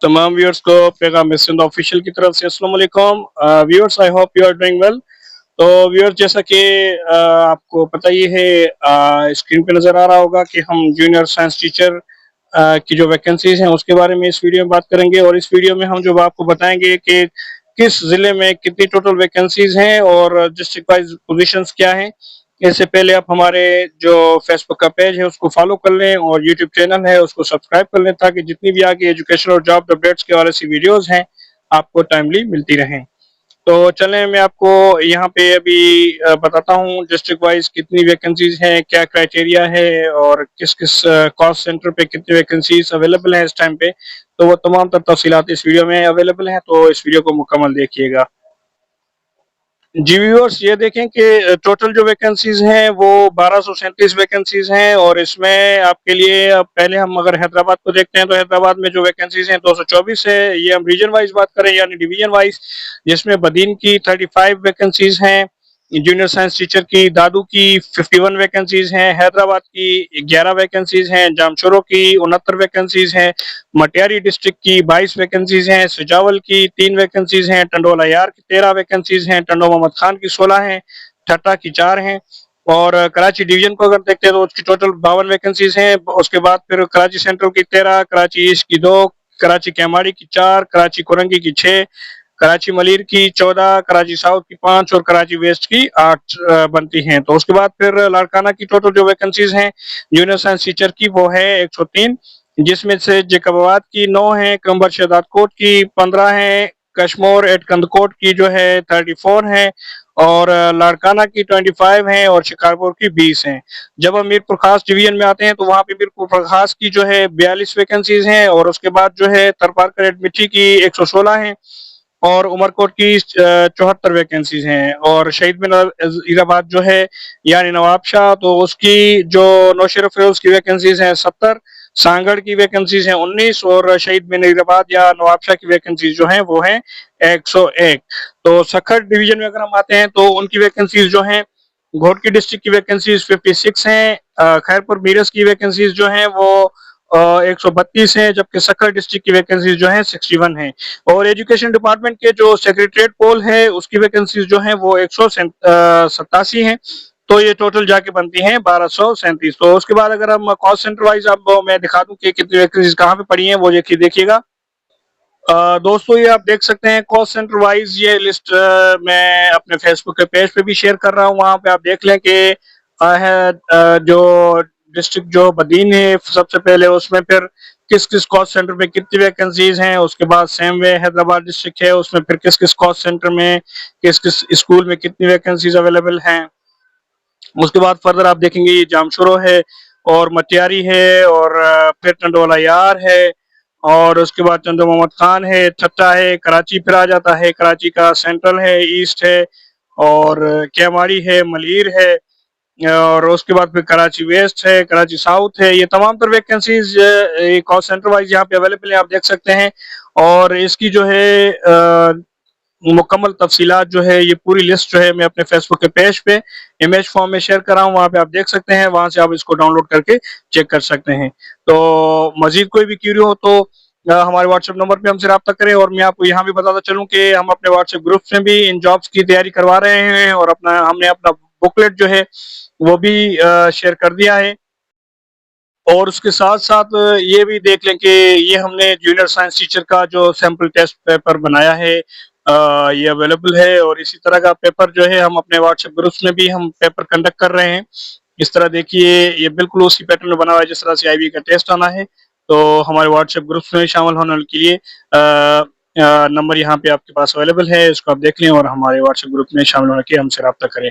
तमाम व्यूअर्स को पैगाम सिंध ऑफिशियल की तरफ से अस्सलाम वालेकुम। Viewers, I hope you are doing well. तो व्यूअर्स, जैसा कि आपको पता ही है, स्क्रीन पे नज़र आ रहा होगा कि हम जूनियर साइंस टीचर की जो वैकेंसीज हैं उसके बारे में इस वीडियो में बात करेंगे। और इस वीडियो में हम जो आपको बताएंगे कि किस ज़िले में कितनी टोटल वैकेंसीज हैं और डिस्ट्रिक्ट वाइज पोजीशंस क्या हैं। इससे पहले आप हमारे जो फेसबुक का पेज है उसको फॉलो कर लें और यूट्यूब चैनल है उसको सब्सक्राइब कर लें, ताकि जितनी भी आगे एजुकेशन और जॉब अपडेट्स के वाले सी वीडियोस हैं आपको टाइमली मिलती रहें। तो चलें, मैं आपको यहाँ पे अभी बताता हूँ डिस्ट्रिक्ट वाइज कितनी वैकेंसीज हैं, क्या क्राइटेरिया है और किस किस कॉस्ट सेंटर पे कितनी वैकेंसीज अवेलेबल हैं इस टाइम पे। तो वो तमाम तर तफसीलात इस वीडियो में अवेलेबल हैं, तो इस वीडियो को मुकम्मल देखिएगा। जी व्यूअर्स, ये देखें कि टोटल जो वैकेंसीज हैं वो 1237 वैकेंसीज हैं। और इसमें आपके लिए, अब पहले हम अगर हैदराबाद को देखते हैं तो हैदराबाद में जो वैकेंसीज हैं 224 है। ये हम रीजन वाइज बात करें यानी डिवीजन वाइज, जिसमें बदीन की 35 वैकेंसीज हैं, जूनियर साइंस टीचर की दादू की 51 वैकेंसीज हैं, हैदराबाद की 11 वैकेंसीज हैं, जामशोरो की 69 वैकेंसीज हैं, मटियारी डिस्ट्रिक्ट की 22 वैकेंसीज हैं, सुजावल की 3 वैकेंसीज हैं, टंडोला यार की 13 वैकेंसीज हैं, टंडो मोहम्मद खान की 16 हैं, ठट्टा की 4 हैं। और कराची डिवीजन को अगर देखते हैं तो उसकी टोटल 52 वैकेंसीज हैं। उसके बाद फिर कराची सेंट्रल की 13, कराची ईस्ट की 2, कराची कैमाड़ी की 4, कराची कोरंगी की 6, कराची मलिर की 14, कराची साउथ की 5 और कराची वेस्ट की 8 बनती हैं। तो उसके बाद फिर लाड़काना की टोटल जो वैकेंसीज हैं जूनियर साइंस टीचर की वो है 103, जिसमें से जैकबाबाद की 9 है, कंबर शहदादकोट की 15 है, कश्मोर एट कंदकोट की जो है 34 है, और लाड़काना की 25 है और शिकारपुर की 20 हैं। जब हम मीरपुर खास डिवीजन में आते हैं तो वहाँ पे मीरपुर खास की जो है 42 वैकेंसीज हैं, और उसके बाद जो है तरपारकर एट मिट्टी की 116 है, और उमरकोट की 74 वैकेंसीज हैं, और शहीद बिन इराबाद जो है यानी नवाब शाह, तो उसकी जो नौशेर फिरोज की वैकेंसीज हैं 70, सांगड़ की वैकेंसीज हैं 19, और शहीद बिन इराबाद या नवाब शाह की वैकेंसीज जो हैं वो हैं 101। तो सखर डिवीजन में अगर हम आते हैं तो उनकी वैकेंसीज जो हैं, घोटकी डिस्ट्रिक्ट की वैकेंसीज 56 हैं, खैरपुर मीरस की वैकेंसीज जो हैं वो 132 हैं, जबकि सखर डिस्ट्रिक्ट की वैकेंसीज जो हैं 61 हैं। और एजुकेशन डिपार्टमेंट के जो सेक्रेटरीट पोल है उसकी वैकेंसीज जो हैं वो 187 हैं। तो ये टोटल जाके बनती हैं 1237। तो उसके बाद अगर हम कॉस्ट सेंटर वाइज, अब मैं दिखा दूं कि कितनी वैकेंसीज कहाँ पे पड़ी हैं, वो देखिएगा। दोस्तों, ये आप देख सकते हैं कॉस्ट सेंटर वाइज ये लिस्ट मैं अपने फेसबुक के पेज पे भी शेयर कर रहा हूँ। वहाँ पे आप देख लें कि जो डिस्ट्रिक्ट जो बदीन है सबसे पहले, उसमें फिर किस किस कॉस्ट सेंटर में कितनी वैकेंसीज हैं। उसके बाद सेम वे हैदराबाद डिस्ट्रिक्ट है, उसमें फिर किस किस कॉस्ट सेंटर में किस किस स्कूल में कितनी वैकेंसीज अवेलेबल हैं। उसके बाद फर्दर आप देखेंगे ये जामशोरो है और मटियारी है और फिर टंडोला यार है, और उसके बाद चंदो मोहम्मद खान है, ठट्टा है, कराची फिर आ जाता है, कराची का सेंट्रल है, ईस्ट है, और कैमाड़ी है, मलीर है, और उसके बाद फिर कराची वेस्ट है, कराची साउथ है। ये तमाम तर वैकेंसीज कॉल सेंटर वाइज यहाँ पे अवेलेबल है, आप देख सकते हैं। और इसकी जो है मुकम्मल तफसीलात जो है, ये पूरी लिस्ट जो है मैं अपने फेसबुक के पेज पे इमेज फॉर्म में शेयर कर रहा हूँ, वहाँ पे आप देख सकते हैं, वहाँ से आप इसको डाउनलोड करके चेक कर सकते हैं। तो मजीद कोई भी क्यूरी हो तो हमारे व्हाट्सएप नंबर पे हमसे रब्ता करें। और मैं आपको यहाँ भी बताता चलूँ कि हम अपने व्हाट्सएप ग्रुप में भी इन जॉब्स की तैयारी करवा रहे हैं, और हमने अपना बुकलेट जो है वो भी शेयर कर दिया है। और उसके साथ साथ ये भी देख लें कि ये हमने जूनियर साइंस टीचर का जो सैम्पल टेस्ट पेपर बनाया है, ये अवेलेबल है। और इसी तरह का पेपर जो है हम अपने व्हाट्सएप ग्रुप्स में भी हम पेपर कंडक्ट कर रहे हैं। इस तरह देखिए, ये बिल्कुल उसी पैटर्न में बना हुआ है जिस तरह से आईबी का टेस्ट आना है। तो हमारे व्हाट्सएप ग्रुप्स में शामिल होने के लिए नंबर यहाँ पे आपके पास अवेलेबल है, इसको आप देख लें और हमारे व्हाट्सएप ग्रुप में शामिल होने के हमसे रब्ता करें।